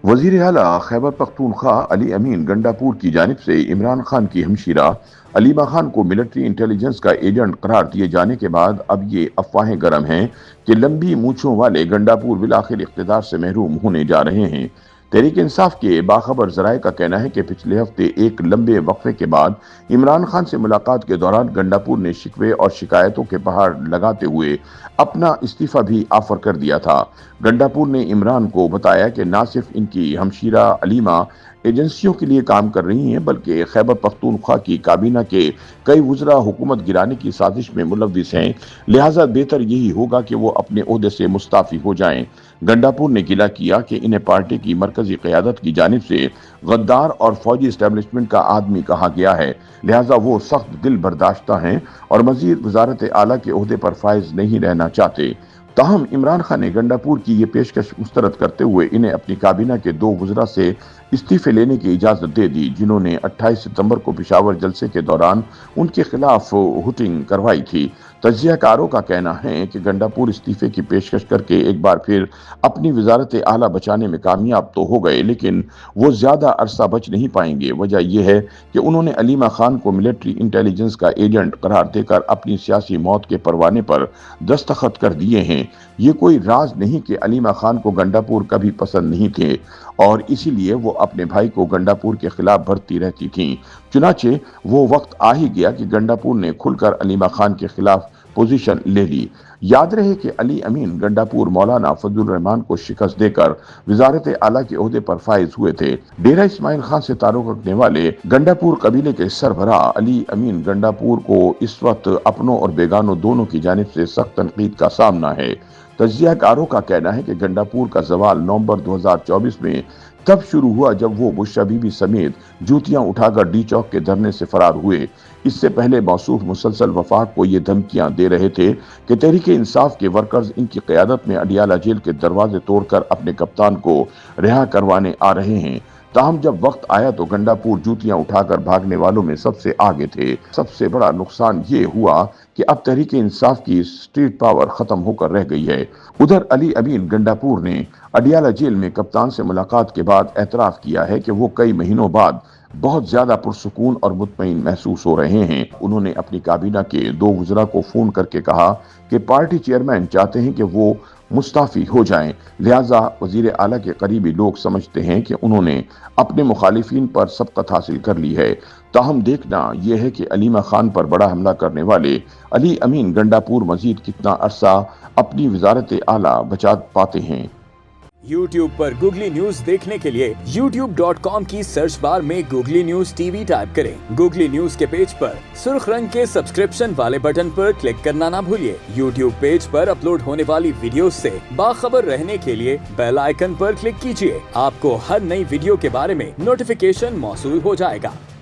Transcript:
وزیر اعلیٰ خیبر پختونخوا علی امین گنڈاپور کی جانب سے عمران خان کی ہمشیرہ علیمہ خان کو ملٹری انٹیلیجنس کا ایجنٹ قرار دیے جانے کے بعد اب یہ افواہیں گرم ہیں کہ لمبی مونچھوں والے گنڈاپور بالآخر اقتدار سے محروم ہونے جا رہے ہیں۔ تحریک انصاف کے باخبر ذرائع کا کہنا ہے کہ پچھلے ہفتے ایک لمبے وقفے کے بعد عمران خان سے ملاقات کے دوران گنڈاپور نے شکوے اور شکایتوں کے پہاڑ لگاتے ہوئے اپنا استعفیٰ بھی آفر کر دیا تھا۔ گنڈاپور نے عمران کو بتایا کہ نہ صرف ان کی ہمشیرہ علیمہ ایجنسیوں کے لیے کام کر رہی ہیں بلکہ خیبر پختونخوا کی کابینہ کے کئی وزراء حکومت گرانے کی سازش میں ملوث ہیں، لہٰذا بہتر یہی ہوگا کہ وہ اپنے عہدے سے مستعفی ہو جائیں۔ گنڈاپور نے گلہ کیا کہ انہیں پارٹی کی مرکزی قیادت کی جانب سے غدار اور فوجی اسٹیبلشمنٹ کا آدمی کہا گیا ہے، لہٰذا وہ سخت دل برداشتہ ہیں اور مزید وزارت اعلیٰ کے عہدے پر فائز نہیں رہنا چاہتے۔ تاہم عمران خان نے گنڈاپور کی یہ پیشکش مسترد کرتے ہوئے انہیں اپنی کابینہ کے 2 وزراء سے استعفے لینے کی اجازت دے دی، جنہوں نے 28 ستمبر کو پشاور جلسے کے دوران ان کے خلاف ہوٹنگ کروائی تھی۔ تجزیہ کاروں کا کہنا ہے کہ گنڈاپور استعفے کی پیشکش کر کے ایک بار پھر اپنی وزارت اعلیٰ بچانے میں کامیاب تو ہو گئے، لیکن وہ زیادہ عرصہ بچ نہیں پائیں گے۔ وجہ یہ ہے کہ انہوں نے علیمہ خان کو ملٹری انٹیلیجنس کا ایجنٹ قرار دے کر اپنی سیاسی موت کے پروانے پر دستخط کر دیے ہیں۔ یہ کوئی راز نہیں کہ علیمہ خان کو گنڈاپور کبھی پسند نہیں تھے اور اسی لیے وہ اپنے بھائی کو گنڈاپور کے خلاف بھرتی رہتی تھیں۔ چنانچہ وہ وقت آ ہی گیا کہ گنڈاپور نے کھل کر علیمہ خان کے خلاف پوزیشن لے لی۔ یاد رہے کہ علی امین گنڈاپور مولانا فضل الرحمان کو شکست دے کر وزارت اعلیٰ کے عہدے پر فائز ہوئے تھے۔ ڈیرہ اسماعیل خان سے تعلق رکھنے والے گنڈاپور قبیلے کے سربراہ علی امین گنڈاپور کو اس وقت اپنوں اور بیگانوں دونوں کی جانب سے سخت تنقید کا سامنا ہے۔ تجزیہ کاروں کا کہنا ہے کہ گنڈاپور کا زوال نومبر 2024 میں تب شروع ہوا جب وہ بشرا بی بی سمیت جوتیاں اٹھا کر ڈی چوک کے دھرنے سے فرار ہوئے۔ اس سے پہلے موصوف مسلسل وفاق کو یہ دھمکیاں دے رہے تھے کہ تحریک انصاف کے ورکرز ان کی قیادت میں اڈیالہ جیل کے دروازے توڑ کر اپنے کپتان کو رہا کروانے آ رہے ہیں۔ تاہم جب وقت آیا تو گنڈاپور جوتیاں اٹھا کر بھاگنے والوں میں سب سے آگے تھے۔ سب سے بڑا نقصان یہ ہوا کہ اب تحریک انصاف کی اسٹریٹ پاور ختم ہو کر رہ گئی ہے۔ ادھر علی امین گنڈاپور نے اڈیالہ جیل میں کپتان سے ملاقات کے بعد اعتراف کیا ہے کہ وہ کئی مہینوں بعد بہت زیادہ پرسکون اور مطمئن محسوس ہو رہے ہیں۔ انہوں نے اپنی کابینہ کے 2 وزراء کو فون کر کے کہا کہ پارٹی چیئرمین چاہتے ہیں کہ وہ مستعفی ہو جائیں، لہٰذا وزیر اعلیٰ کے قریبی لوگ سمجھتے ہیں کہ انہوں نے اپنے مخالفین پر سبقت حاصل کر لی ہے۔ تاہم دیکھنا یہ ہے کہ علیمہ خان پر بڑا حملہ کرنے والے علی امین گنڈاپور مزید کتنا عرصہ اپنی وزارت اعلیٰ بچا پاتے ہیں۔ یوٹیوب پر گوگلی نیوز دیکھنے کے لیے youtube.com کی سرچ بار میں googly news T V type کریں۔ گوگلی نیوز کے پیج پر سرخ رنگ کے سبسکرپشن والے بٹن پر کلک کرنا نہ بھولیے۔ یوٹیوب پیج پر اپلوڈ ہونے والی ویڈیوز سے باخبر رہنے کے لیے بیل آئیکن پر کلک کیجیے۔ آپ کو ہر نئی ویڈیو کے بارے میں نوٹیفیکیشن موصول ہو جائے گا۔